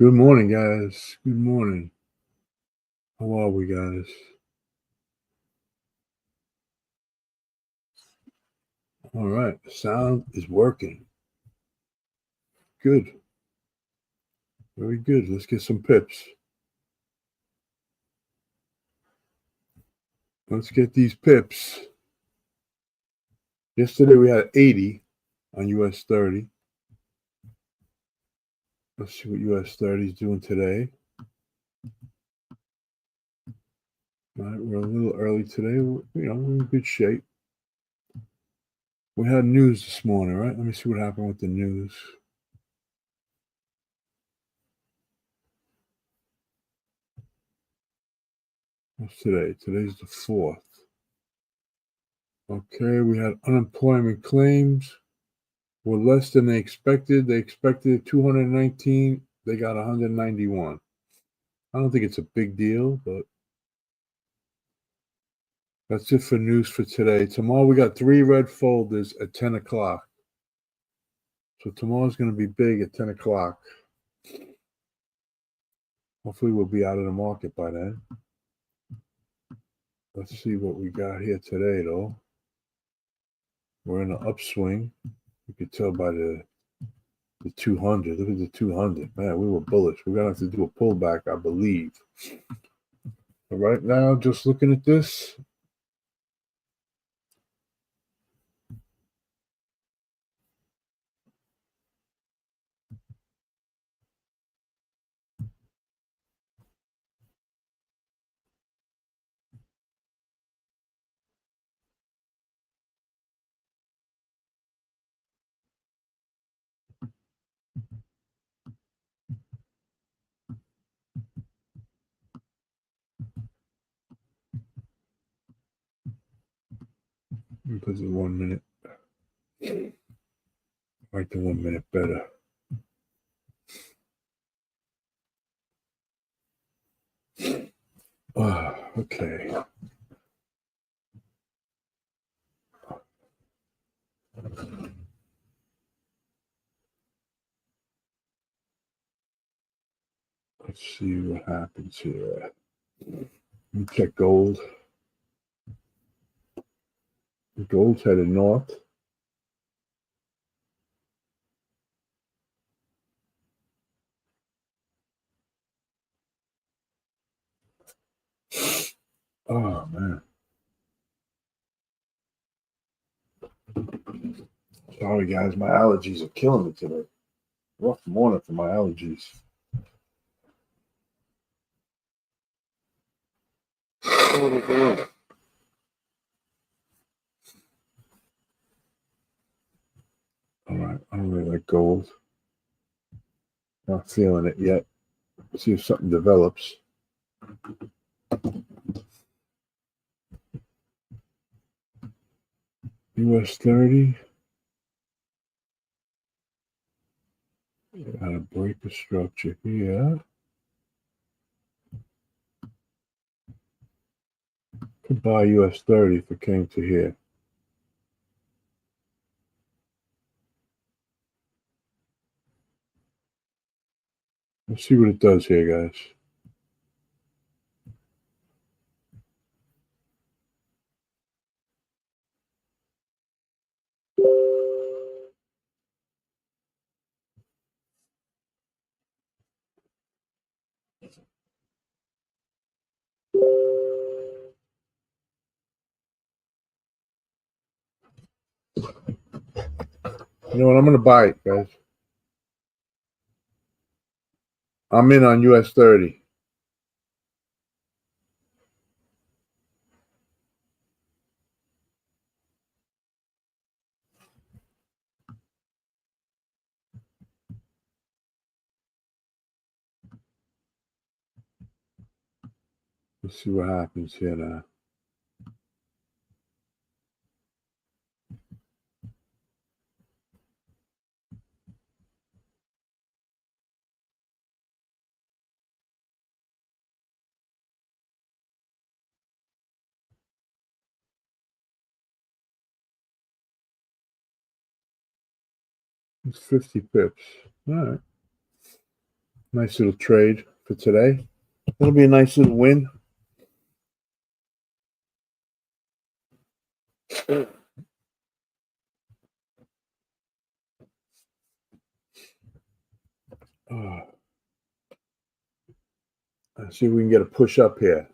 Good morning, guys. Good morning. How are we, guys? All right. The sound is working. Good. Very good. Let's get some pips. Let's get these pips. Yesterday we had 80 on US30. Let's see what US30 is doing today. All right, we're a little early today. We're in good shape. We had news this morning, right? Let me see what happened with the news. What's today? Today's the 4th. Okay, we had unemployment claims were less than they expected. They expected 219. They got 191. I don't think it's a big deal, but that's it for news for today. Tomorrow we got 3 red folders at 10 o'clock. So tomorrow's going to be big at 10 o'clock. Hopefully we'll be out of the market by then. Let's see what we got here today, though. We're in an upswing. You can tell by the 200. Look at the 200. Man, we were bullish. We're going to have to do a pullback, I believe. But right now, just looking at this, let me put the 1 minute. Like the 1 minute better. Okay. Let's see what happens here. Let me check gold. Gold's headed north. Oh, man. Sorry, guys. My allergies are killing me today. Rough morning for my allergies. All right. I don't really like gold. Not feeling it yet. Let's see if something develops. US30. Gotta break the structure here. Could buy US30 if it came to here. Let's see what it does here, guys. You know what? I'm going to buy it, guys. I'm in on US30. Let's see what happens here now. It's 50 pips. All right. Nice little trade for today. That'll be a nice little win. Let's see if we can get a push up here.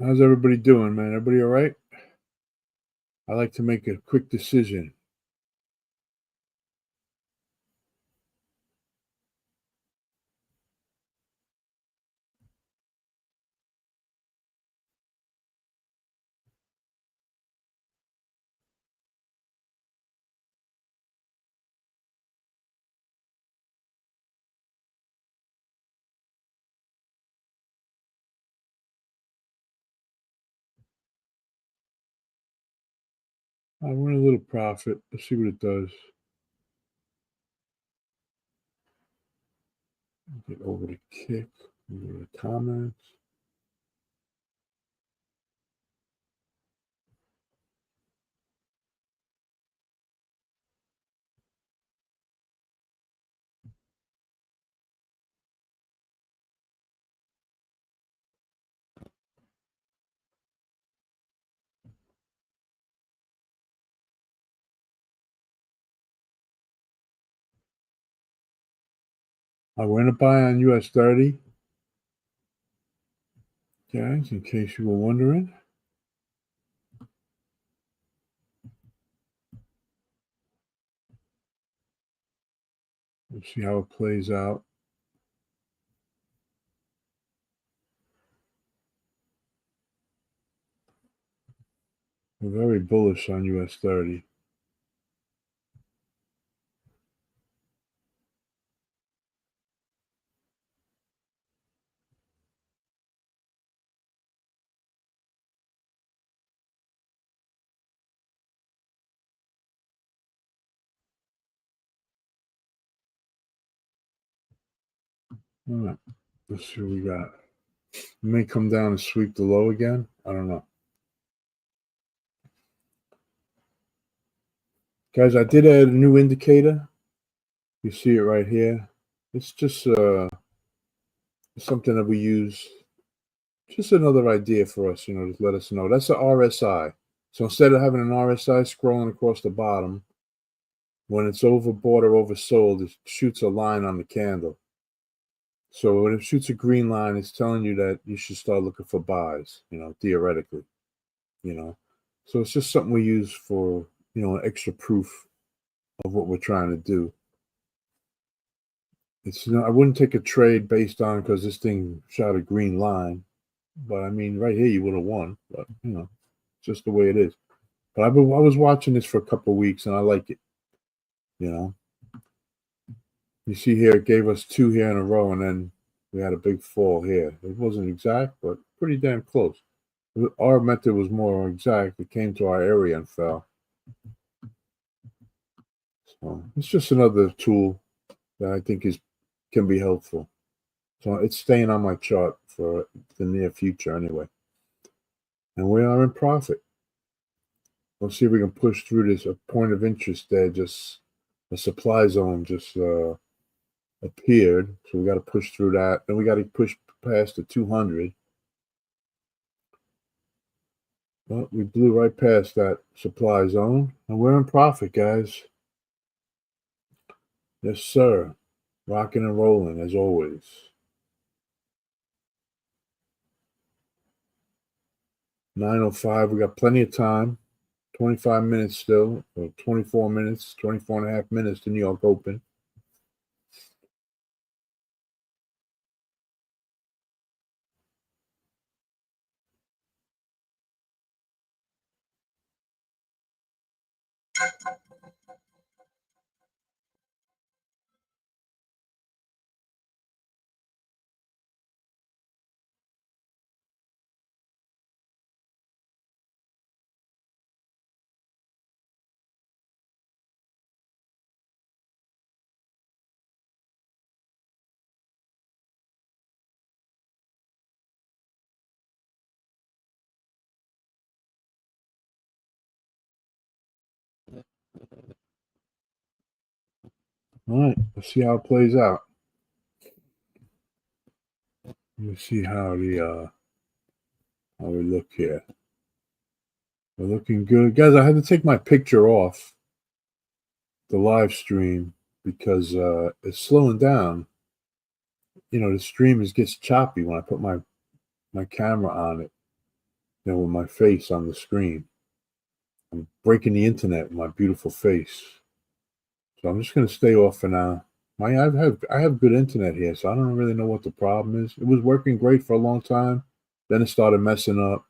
How's everybody doing, man? Everybody all right? I like to make a quick decision. I want a little profit. Let's see what it does. Get over to kick, go to the comments. We're going to buy on US30. Guys, in case you were wondering. We'll see how it plays out. We're very bullish on US30. All right, let's see what we got. It may come down and sweep the low again. I don't know. Guys, I did add a new indicator. You see it right here. It's just something that we use. Just another idea for us, to let us know. That's an RSI. So instead of having an RSI scrolling across the bottom, when it's overbought or oversold, it shoots a line on the candle. So when it shoots a green line, it's telling you that you should start looking for buys, theoretically, So it's just something we use for, an extra proof of what we're trying to do. I wouldn't take a trade based on because this thing shot a green line. But I mean, right here you would have won. But just the way it is. But I was watching this for a couple of weeks and I like it. You see here, it gave us 2 here in a row, and then we had a big fall here. It wasn't exact, but pretty damn close. Our method was more exact. It came to our area and fell. So it's just another tool that I think can be helpful. So it's staying on my chart for the near future anyway. And we are in profit. Let's see if we can push through this. A point of interest there, just a supply zone just appeared. So we got to push through that. Then we got to push past the 200. Well, we blew right past that supply zone. And we're in profit, guys. Yes, sir. Rocking and rolling, as always. $9:05. We got plenty of time. 25 minutes still, or 24 minutes, 24 and a half minutes to New York Open. All right, let's see how it plays out. Let me see how we look here. We're looking good. Guys, I had to take my picture off the live stream because it's slowing down. The stream gets choppy when I put my camera on it, with my face on the screen. I'm breaking the internet with my beautiful face. So I'm just going to stay off for now. I have good internet here, so I don't really know what the problem is. It was working great for a long time. Then it started messing up.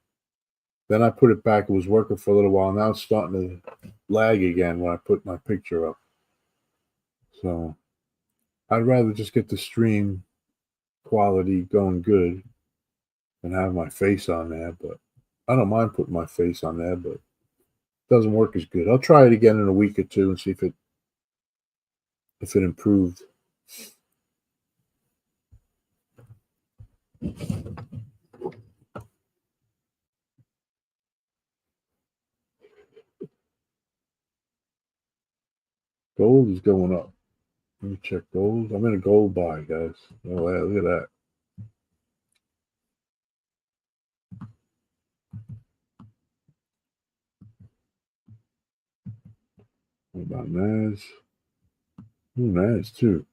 Then I put it back. It was working for a little while. Now it's starting to lag again when I put my picture up. So I'd rather just get the stream quality going good and have my face on there. But I don't mind putting my face on there, but it doesn't work as good. I'll try it again in a week or two and see if it improved. Gold is going up. Let me check gold. I'm in a gold buy, guys. Oh, yeah, look at that. What about NAS? Ooh, NAS too.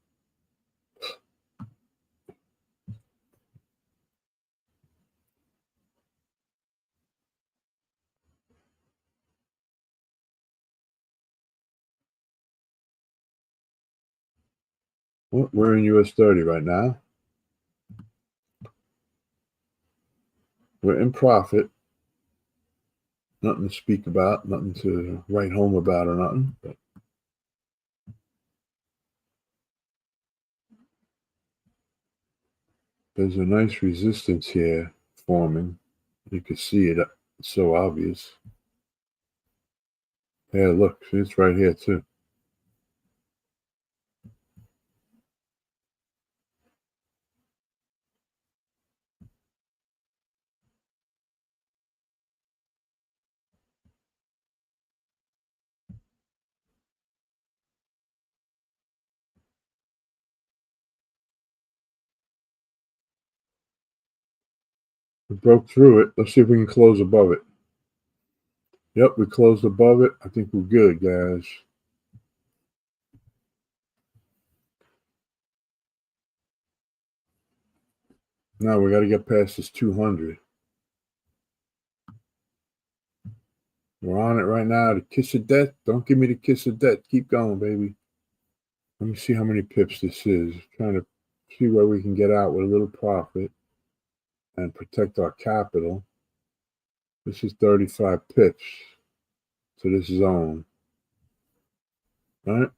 Well, we're in US30 right now. We're in profit. Nothing to speak about, nothing to write home about or nothing. But there's a nice resistance here forming. You can see it. It's so obvious. Yeah, look, see, it's right here too. We broke through it. Let's see if we can close above it. Yep, we closed above it. I think we're good, guys. Now we got to get past this 200. We're on it right now. The kiss of death. Don't give me the kiss of death. Keep going, baby. Let me see how many pips this is. Trying to see where we can get out with a little profit and protect our capital. This is 35 pips to this zone. All right.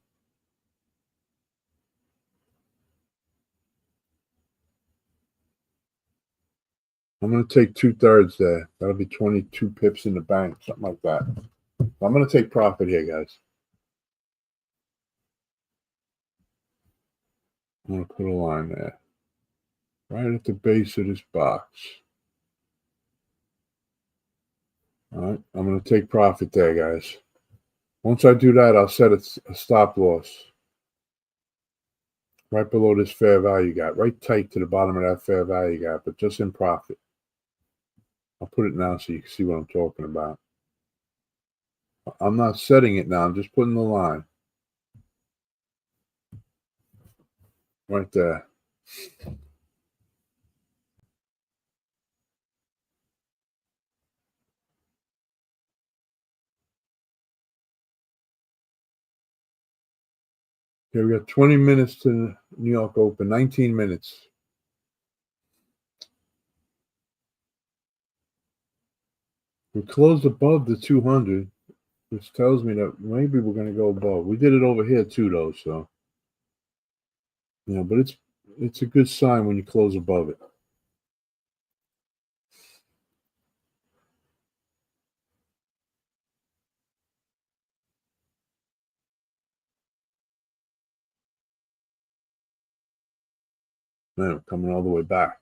I'm going to take 2/3 there. That'll be 22 pips in the bank, something like that. I'm going to take profit here, guys. I'm going to put a line there. Right at the base of this box. All right. I'm going to take profit there, guys. Once I do that, I'll set a stop loss right below this fair value gap, right tight to the bottom of that fair value gap, but just in profit. I'll put it now so you can see what I'm talking about. I'm not setting it now. I'm just putting the line right there. Okay, we got 20 minutes to New York Open, 19 minutes. We closed above the 200, which tells me that maybe we're going to go above. We did it over here too, though, so. But it's a good sign when you close above it. Man, we're coming all the way back.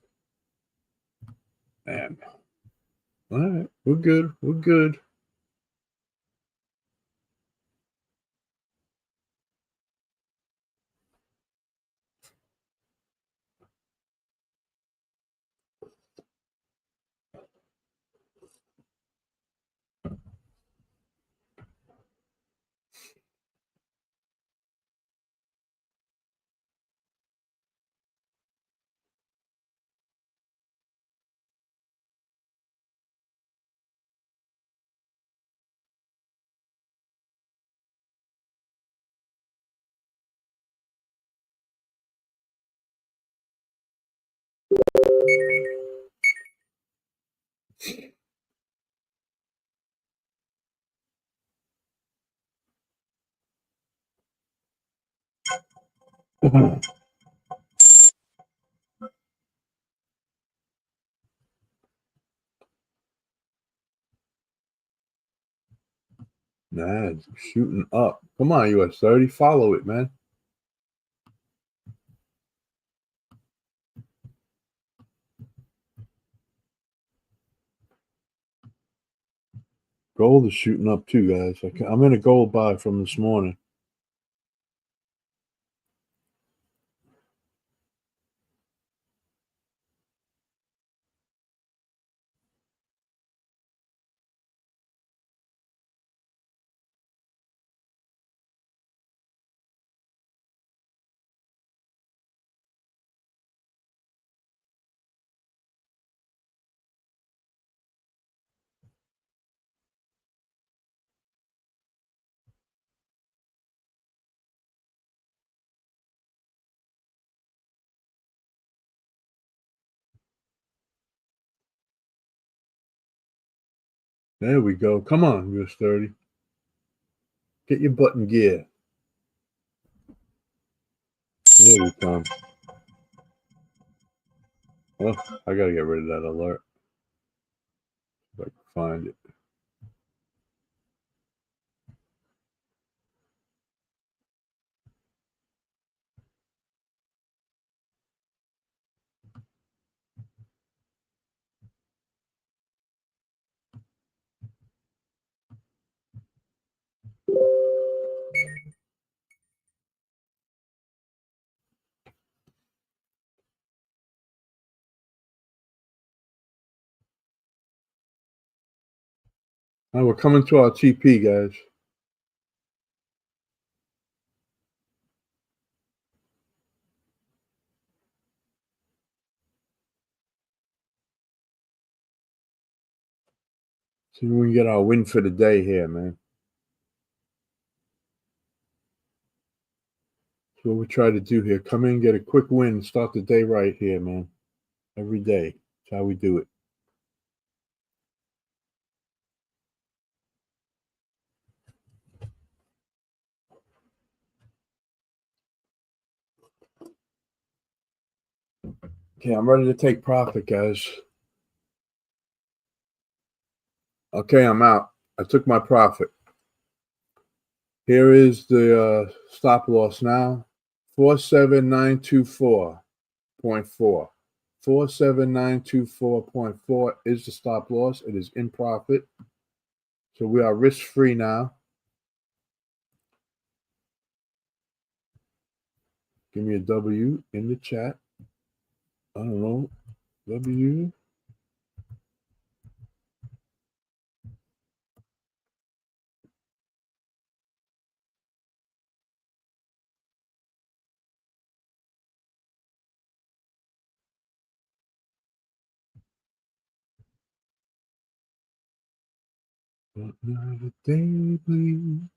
Man. All right, we're good. We're good. Nah, it's shooting up. Come on, US30, follow it, man. Gold is shooting up too, guys. I'm in a gold buy from this morning. There we go. Come on, US30. Get your butt in gear. There we come. Oh, I gotta get rid of that alert. If I can find it. Now we're coming to our TP, guys. See if we can get our win for the day here, man. That's what we try to do here. Come in, get a quick win, start the day right here, man. Every day. That's how we do it. Okay, I'm ready to take profit, guys. Okay, I'm out. I took my profit. Here is the stop loss now. 47924.4. 47924.4 is the stop loss. It is in profit. So we are risk free now. Give me a W in the chat. I don't know. W. But not a day bleed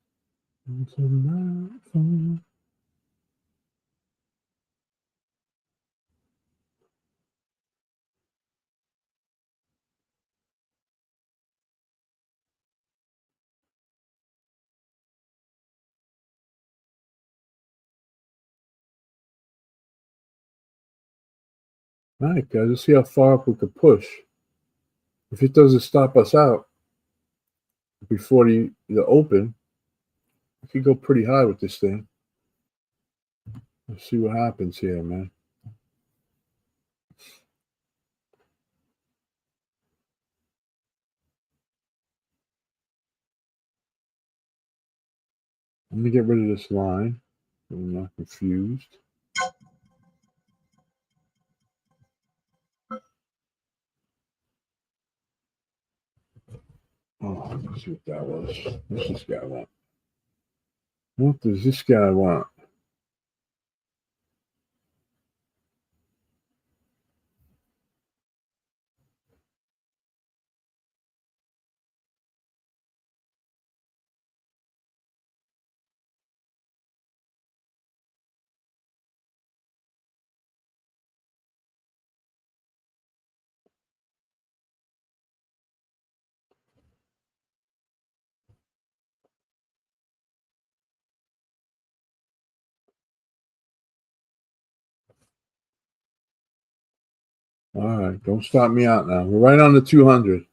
until nightfall. All right, guys, let's see how far up we could push. If it doesn't stop us out before the open, we could go pretty high with this thing. Let's see what happens here, man. Let me get rid of this line so I'm not confused. Oh, let's see what that was. What's this guy want? What does this guy want? All right, don't stop me out now. We're right on the 200.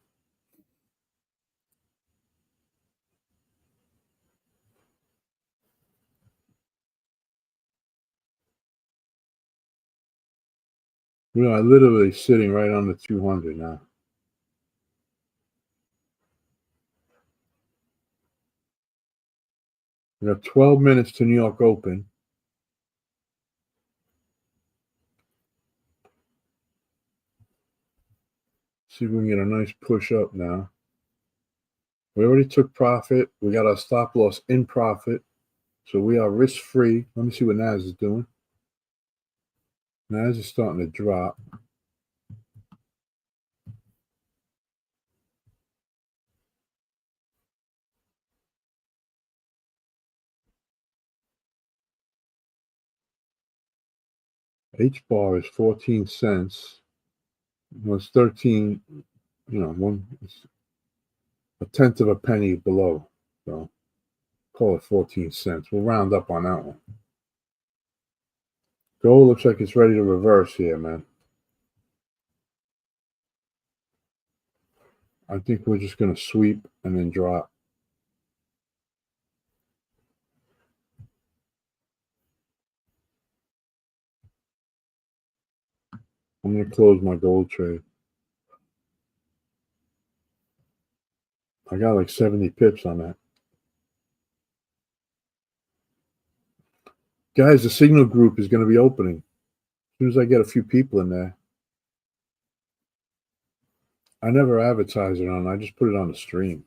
We are literally sitting right on the 200 now. We got 12 minutes to New York Open. See if we can get a nice push up now. We already took profit. We got our stop loss in profit. So we are risk free. Let me see what NAS is doing. NAS is starting to drop. H bar is 14 cents. Well, it's 13, a tenth of a penny below. So call it 14 cents. We'll round up on that one. Gold looks like it's ready to reverse here, man. I think we're just going to sweep and then drop. I'm going to close my gold trade. I got like 70 pips on that. Guys, the signal group is going to be opening. As soon as I get a few people in there. I never advertise it on. I just put it on the stream.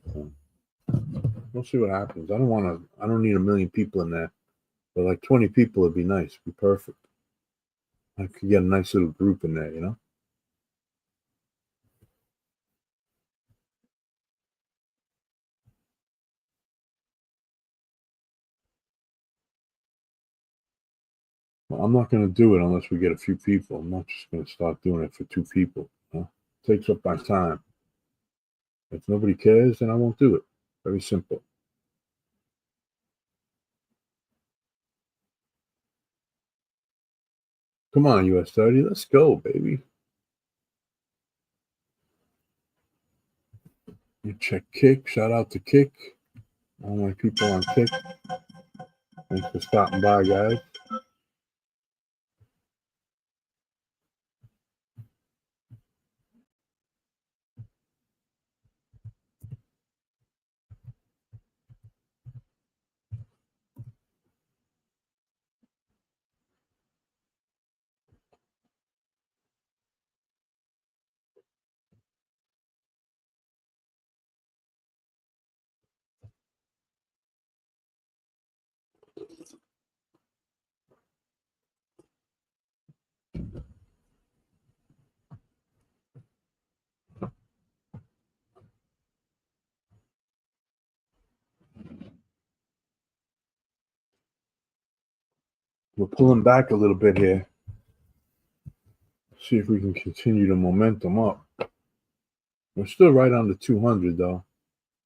We'll see what happens. I don't need a million people in there. But like 20 people would be nice. Be perfect. I could get a nice little group in there, you know? Well, I'm not going to do it unless we get a few people. I'm not just going to start doing it for 2 people. You know? It takes up my time. If nobody cares, then I won't do it. Very simple. Come on, US30. Let's go, baby. You check Kick. Shout out to Kick. All my people on Kick. Thanks for stopping by, guys. We're pulling back a little bit here. See if we can continue the momentum up. We're still right on the 200, though.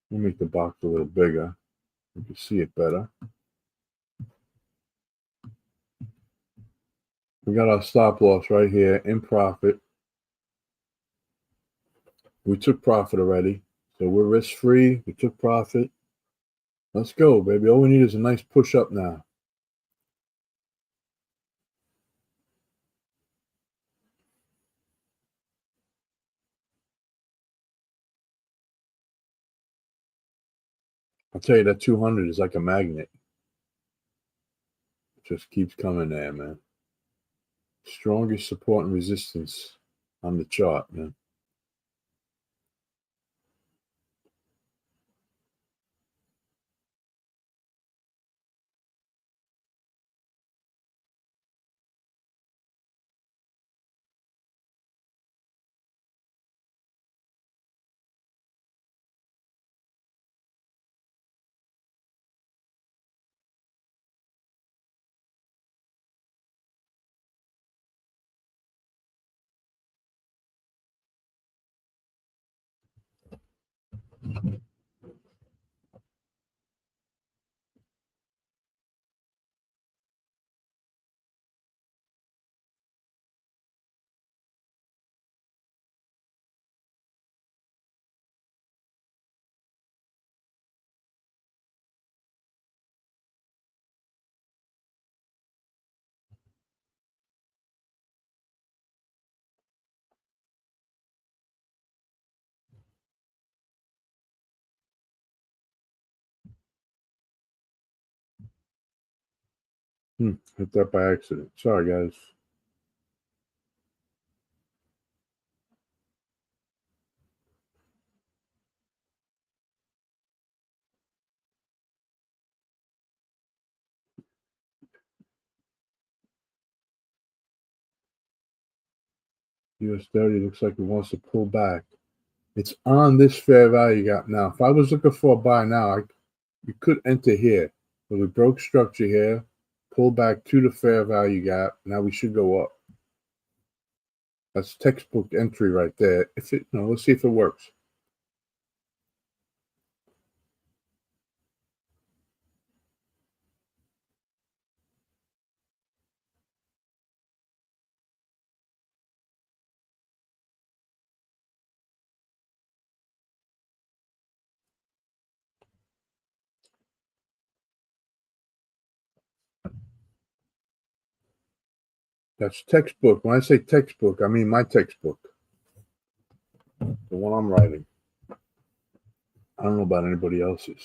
We'll make the box a little bigger. You can see it better. We got our stop loss right here in profit. We took profit already. So we're risk free. We took profit. Let's go, baby. All we need is a nice push up now. I'll tell you, that 200 is like a magnet. It just keeps coming there, man. Strongest support and resistance on the chart, man. Hit that by accident. Sorry, guys. US30 looks like it wants to pull back. It's on this fair value gap now. If I was looking for a buy now, you could enter here. But we broke structure here, pull back to the fair value gap. Now we should go up. That's textbook entry right there. If it, let's see if it works. That's textbook. When I say textbook, I mean my textbook, the one I'm writing. I don't know about anybody else's.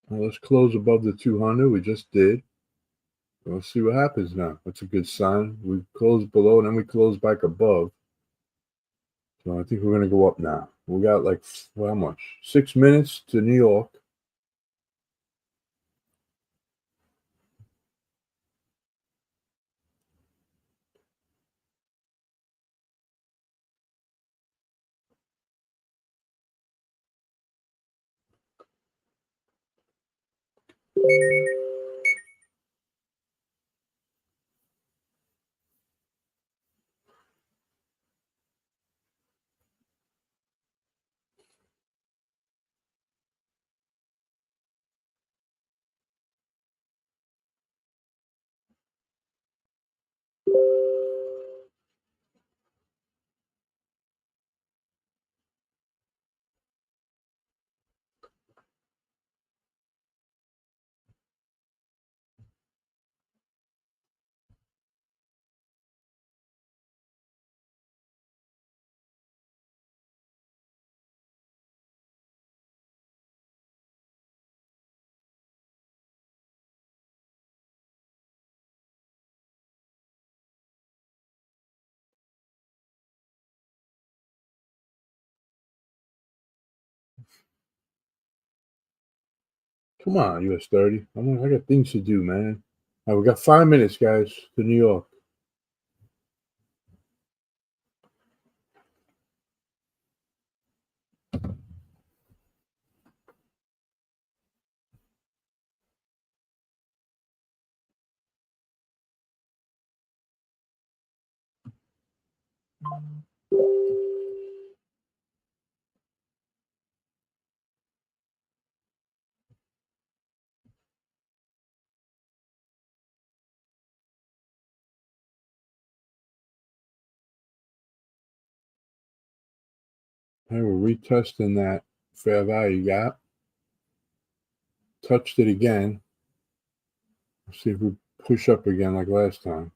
Well, let's close above the 200. We just did. Let's see what happens now. That's a good sign. We closed below and then we closed back above. So I think we're going to go up now. We got like, how much? 6 minutes to New York. Come on, US30. I got things to do, man. All right, we got 5 minutes, guys, to New York. Hey, we're retesting that fair value gap. Touched it again. Let's see if we push up again like last time.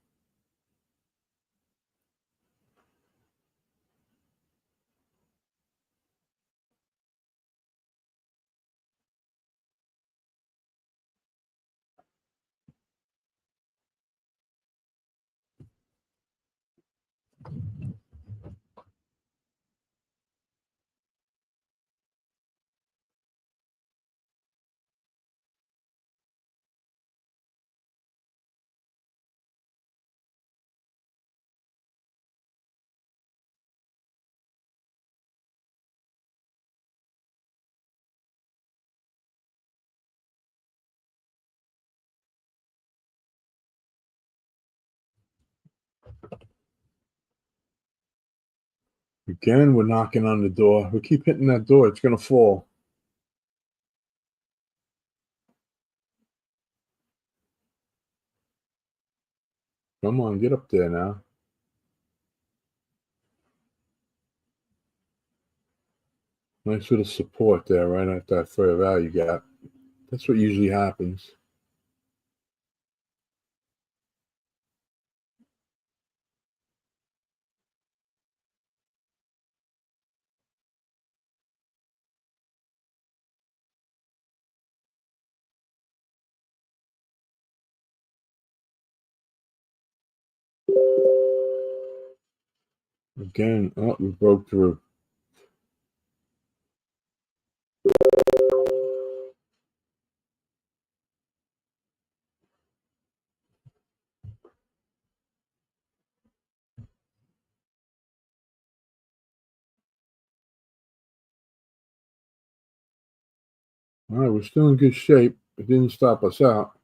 Again, we're knocking on the door. We keep hitting that door. It's going to fall. Come on, get up there now. Nice little support there right at that fair value gap. That's what usually happens. Again, oh, we broke through. All right, we're still in good shape. It didn't stop us out.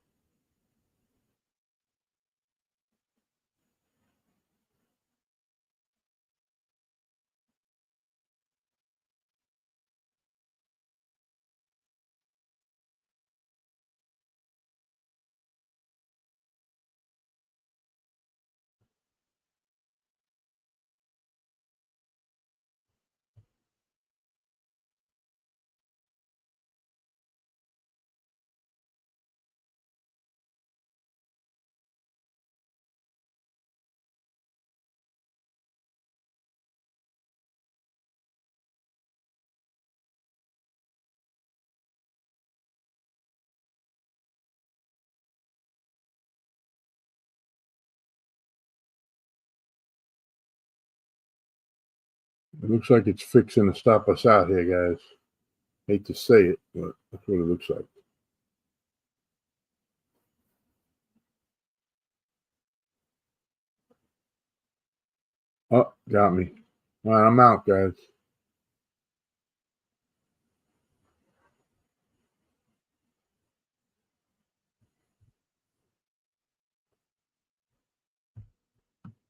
It looks like it's fixing to stop us out here, guys. Hate to say it, but that's what it looks like. Oh, got me. All right, I'm out, guys.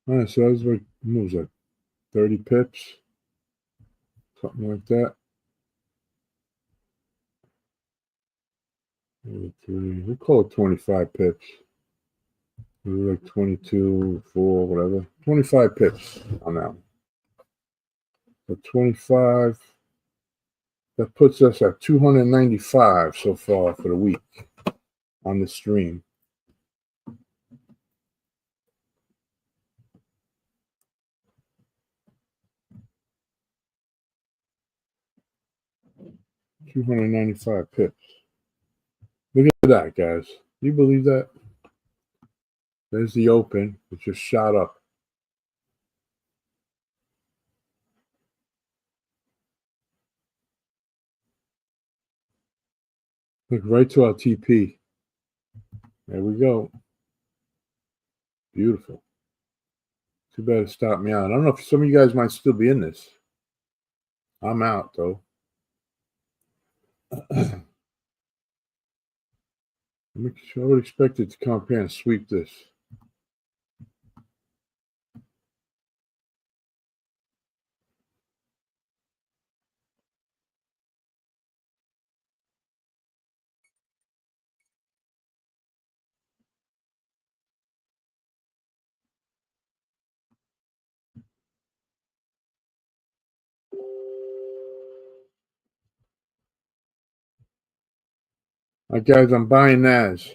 All right, so that was like, what was that, 30 pips? Something like that. We'll call it 25 pips. Maybe like 22, 4, whatever. 25 pips on that one. So 25, that puts us at 295 so far for the week on the stream. $295 pips. Look at that, guys. Do you believe that? There's the open. It just shot up. Look right to our TP. There we go. Beautiful. Too bad it stopped me out. I don't know if some of you guys might still be in this. I'm out, though. I would expect it to come up here and sweep this. All right, guys, I'm buying NAS.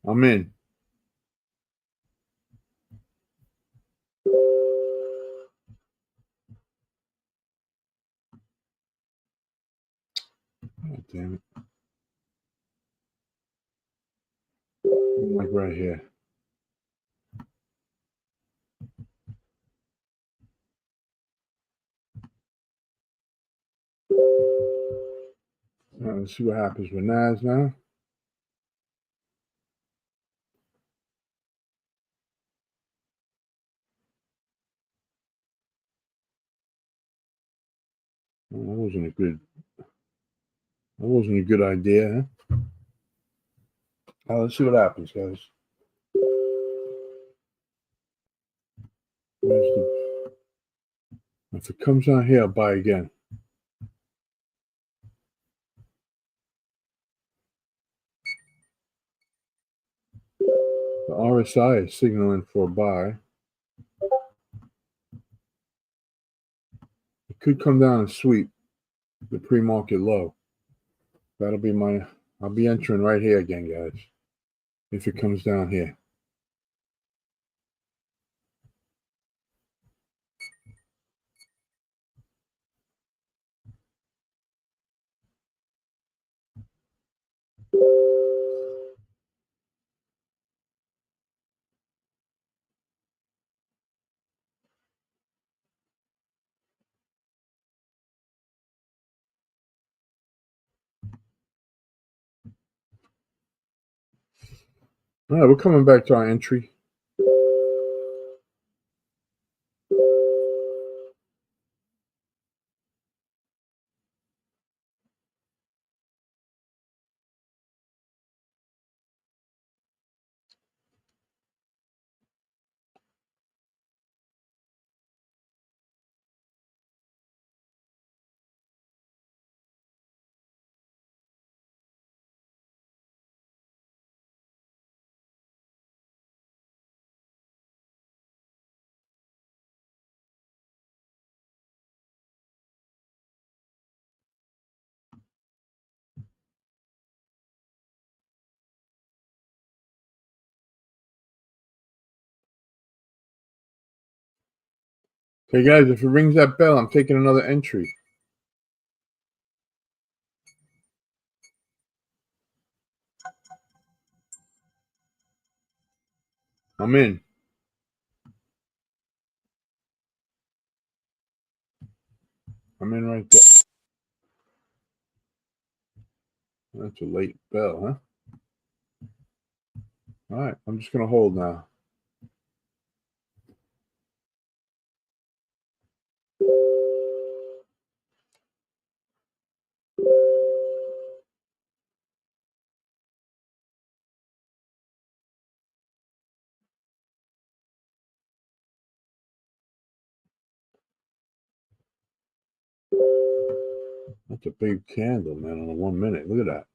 I'm in. Oh, damn it. I'm like right here. All right, let's see what happens with NAS now. Oh, that wasn't a good idea, huh? Let's see what happens, guys. If it comes out here, I'll buy again. The RSI is signaling for a buy. It could come down and sweep the pre-market low. That'll be I'll be entering right here again, guys, if it comes down here. All right, we're coming back to our entry. Okay, guys, if it rings that bell, I'm taking another entry. I'm in. I'm in right there. That's a late bell, huh? All right, I'm just going to hold now. That's a big candle, man, on a 1 minute. Look at that.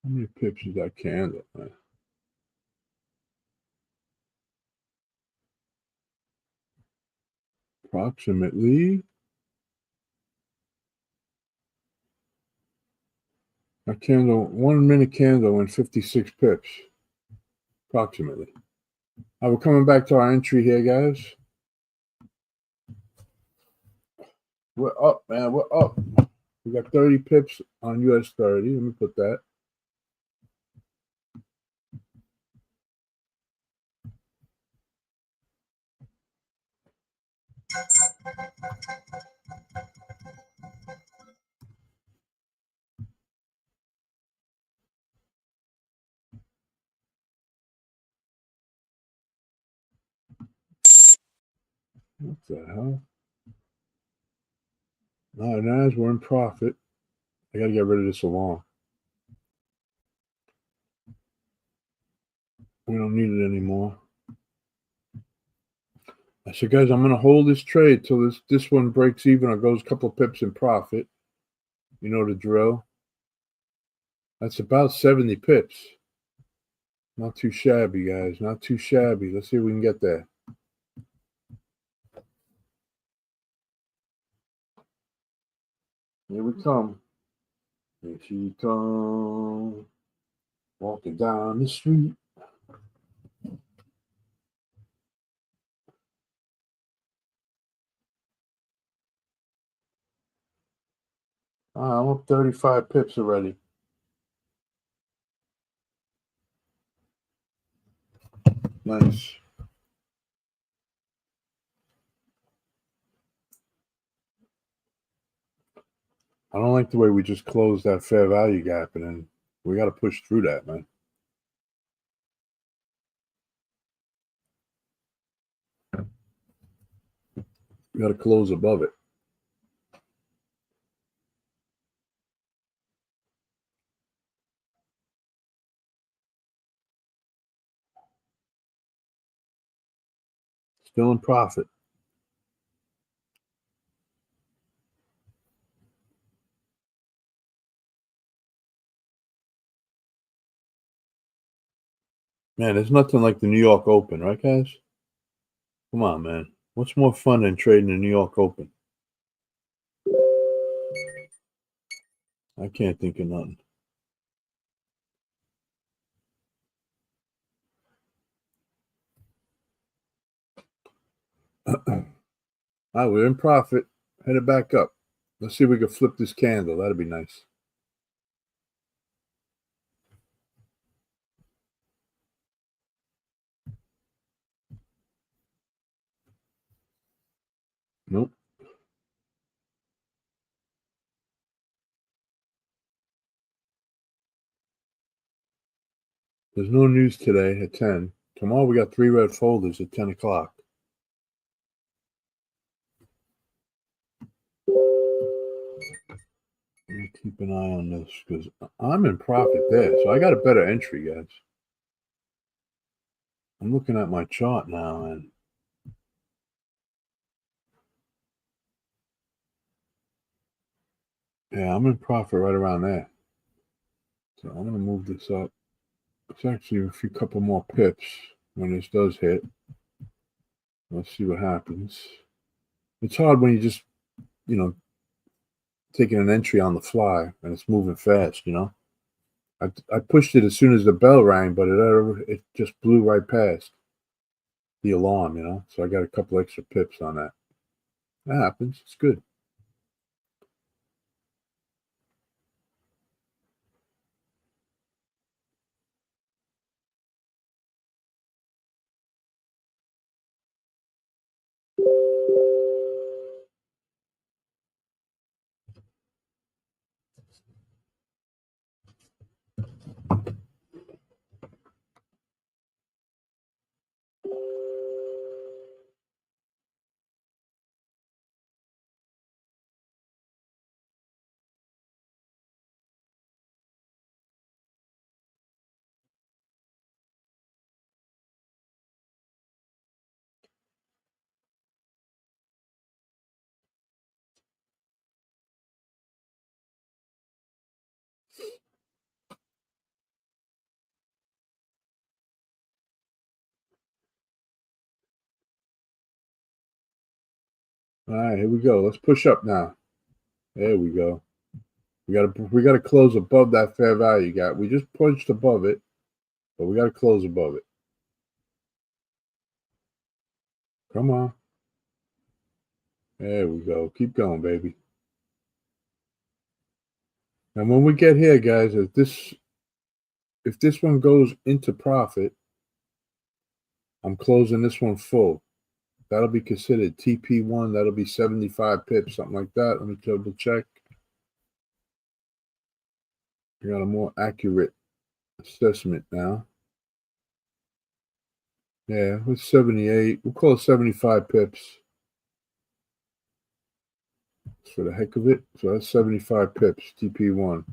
How many pips is that candle, man? Approximately. A candle, 1 minute candle, and 56 pips. Approximately. All right, we're coming back to our entry here, guys. We're up, man. We're up. We got 30 pips on US30. Let me put that. What the hell? All right, now we're in profit. I got to get rid of this alarm. We don't need it anymore. So, guys, I'm going to hold this trade till this one breaks even or goes a couple of pips in profit. You know the drill. That's about 70 pips. Not too shabby, guys. Not too shabby. Let's see if we can get there. Here we come. Here she comes. Walking down the street. I'm up 35 pips already. Nice. I don't like the way we just closed that fair value gap, and then we got to push through that, man. We got to close above it. Still in profit. Man, there's nothing like the New York Open, right, guys? Come on, man. What's more fun than trading the New York Open? I can't think of nothing. All right, we're in profit. Headed back up. Let's see if we can flip this candle. That'd be nice. Nope. There's no news today at 10. Tomorrow we got 3 red folders at 10 o'clock. Let me keep an eye on this because I'm in profit there. So I got a better entry, guys. I'm looking at my chart now and yeah, I'm in profit right around there. So I'm going to move this up. It's actually a couple more pips when this does hit. Let's see what happens. It's hard when you just, taking an entry on the fly and it's moving fast, I pushed it as soon as the bell rang, but it just blew right past the alarm, So I got a couple extra pips on that. That happens. It's good. All right, here we go. Let's push up now. There we go. We gotta close above that fair value gap. We just punched above it, but we gotta close above it. Come on. There we go. Keep going, baby. And when we get here, guys, if this one goes into profit, I'm closing this one full. That'll be considered TP1. That'll be 75 pips, something like that. Let me double check. I got a more accurate assessment now. Yeah, with 78. We'll call it 75 pips. For the heck of it. So that's 75 pips, TP1.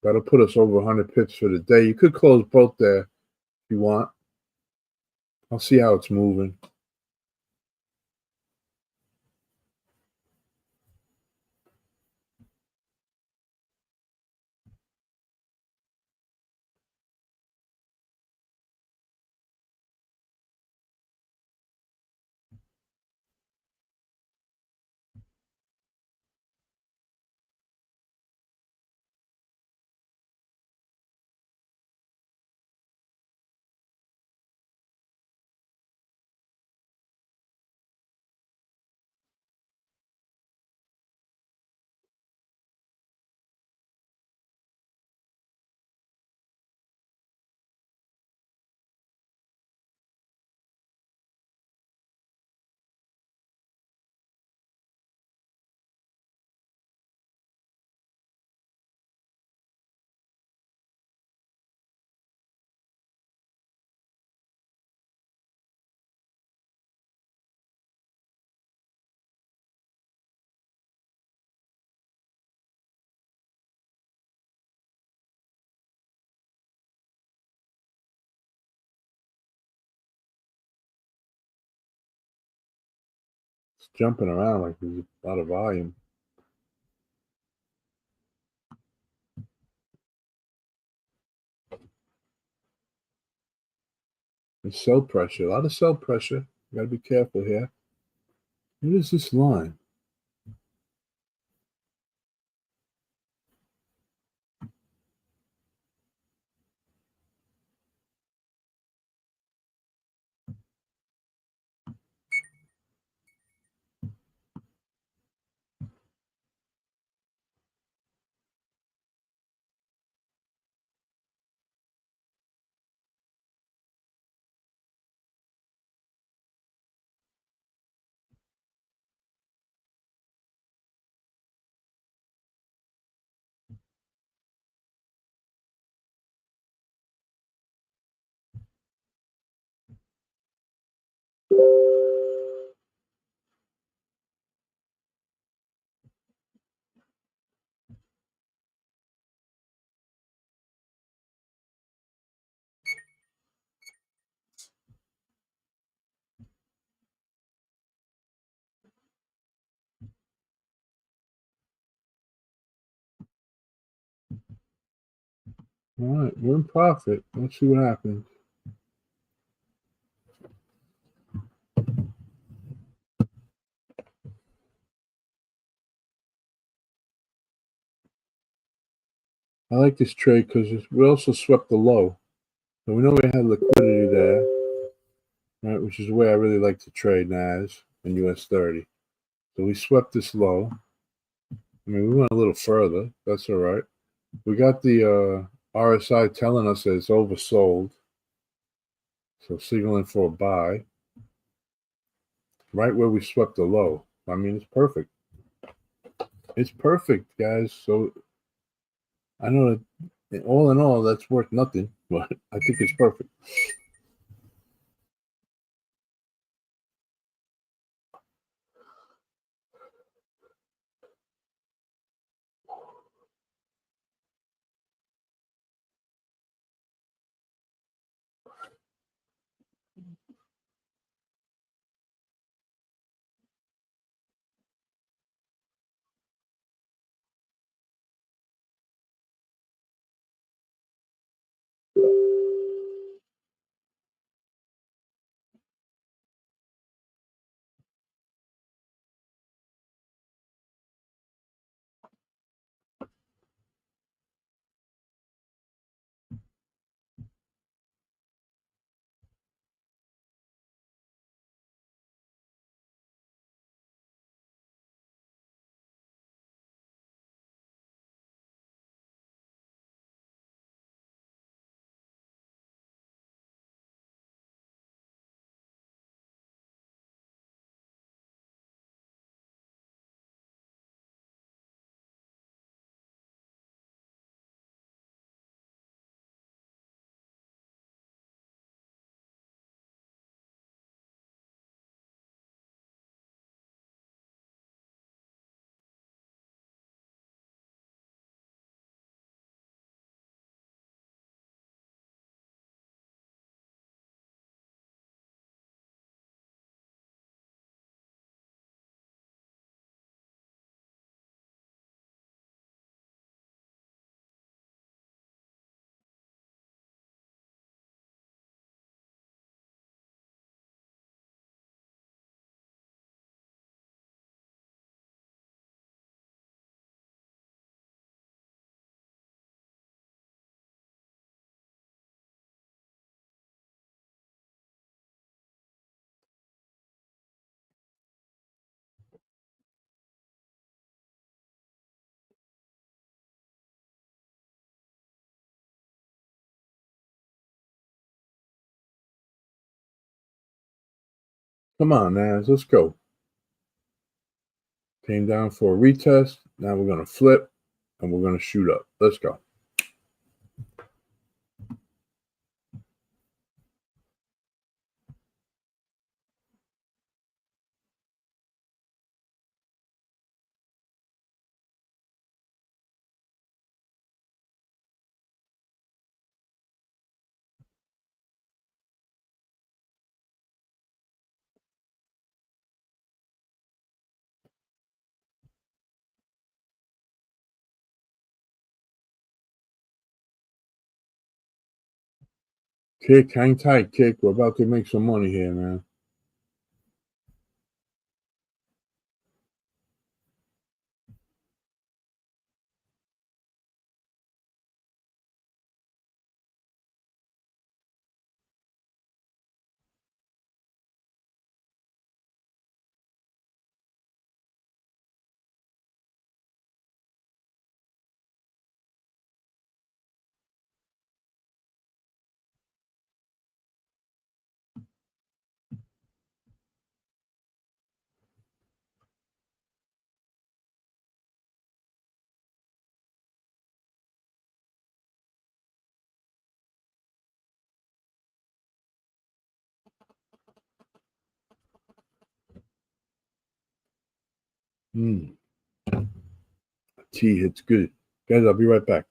That'll put us over 100 pips for the day. You could close both there if you want. I'll see how it's moving. It's jumping around like there's a lot of volume. There's sell pressure. A lot of sell pressure. You gotta be careful here. What is this line? All right, we're in profit. Let's see what happens. I like this trade because we also swept the low. So we know we had liquidity there, right? Which is the way I really like to trade NAS and US30. So we swept this low. I mean, we went a little further. That's all right. We got the RSI telling us that it's oversold. So signaling for a buy. Right where we swept the low. I mean, it's perfect. It's perfect, guys. So I know that all in all, that's worth nothing, but I think it's perfect. Come on, Naz, let's go. Came down for a retest. Now we're going to flip and we're going to shoot up. Let's go. Kick, hang tight, Kick. We're about to make some money here, man. Tea hits good. Guys, I'll be right back.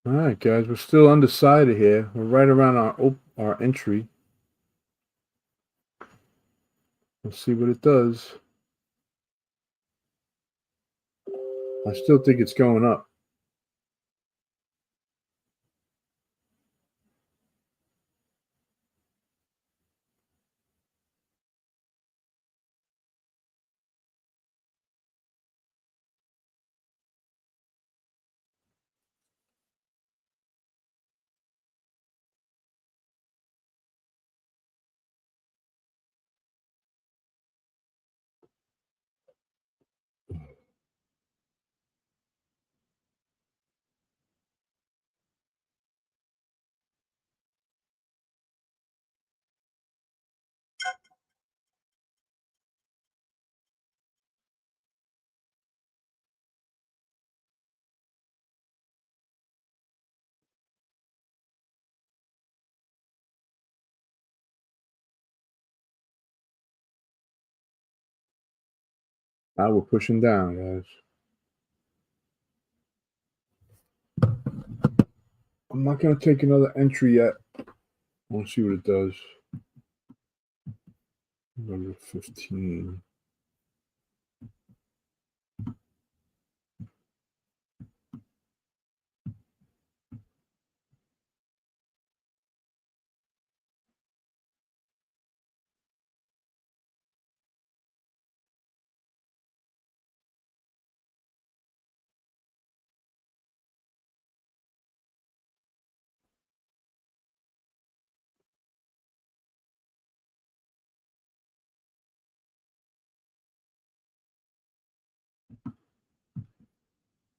All right, guys, we're still undecided here. We're right around our entry. We'll see what it does. I still think it's going up. Now we're pushing down, guys. I'm not going to take another entry yet. We'll see what it does. Number 15.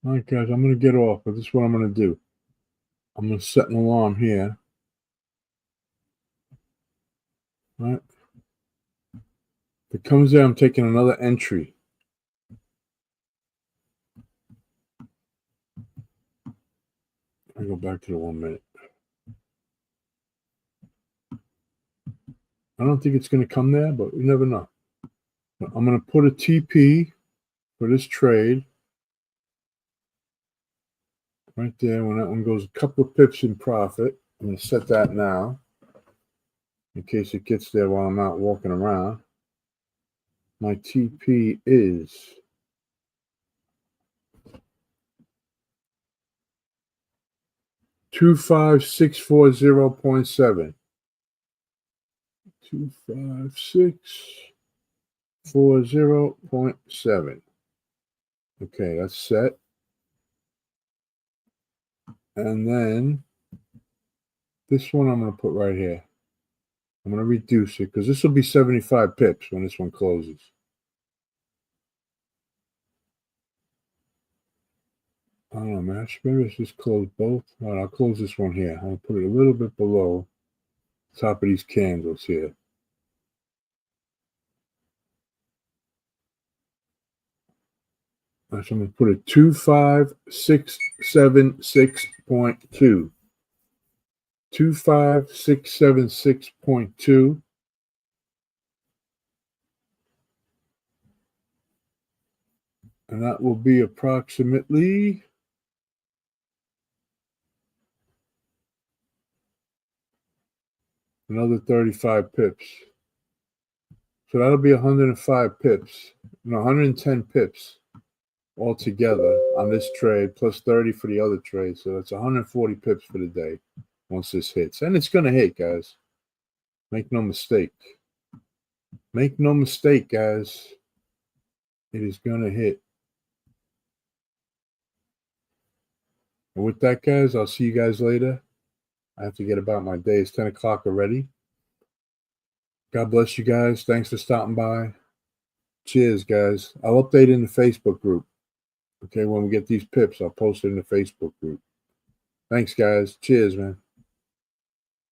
All right, guys, I'm going to get off, but this is what I'm going to do. I'm going to set an alarm here. All right. If it comes there, I'm taking another entry. I go back to the 1 minute. I don't think it's going to come there, but we never know. I'm going to put a TP for this trade right there. When that one goes a couple of pips in profit, I'm going to set that now in case it gets there while I'm out walking around. My TP is 25640.7. 25640.7. Okay, that's set. And then this one I'm going to put right here. I'm going to reduce it because this will be 75 pips when this one closes. I don't know, man. Maybe let's just close both. All right, I'll close this one here. I'll put it a little bit below the top of these candles here. Right, so I'm going to put it 25676.2. 25676.2. And that will be approximately another 35 pips. So that'll be 105 pips. No, 110 pips altogether on this trade, plus 30 for the other trade. So that's 140 pips for the day once this hits. And it's going to hit, guys. Make no mistake. Make no mistake, guys. It is going to hit. And with that, guys, I'll see you guys later. I have to get about my day. It's 10 o'clock already. God bless you guys. Thanks for stopping by. Cheers, guys. I'll update in the Facebook group. Okay, when we get these pips, I'll post it in the Facebook group. Thanks, guys. Cheers, man.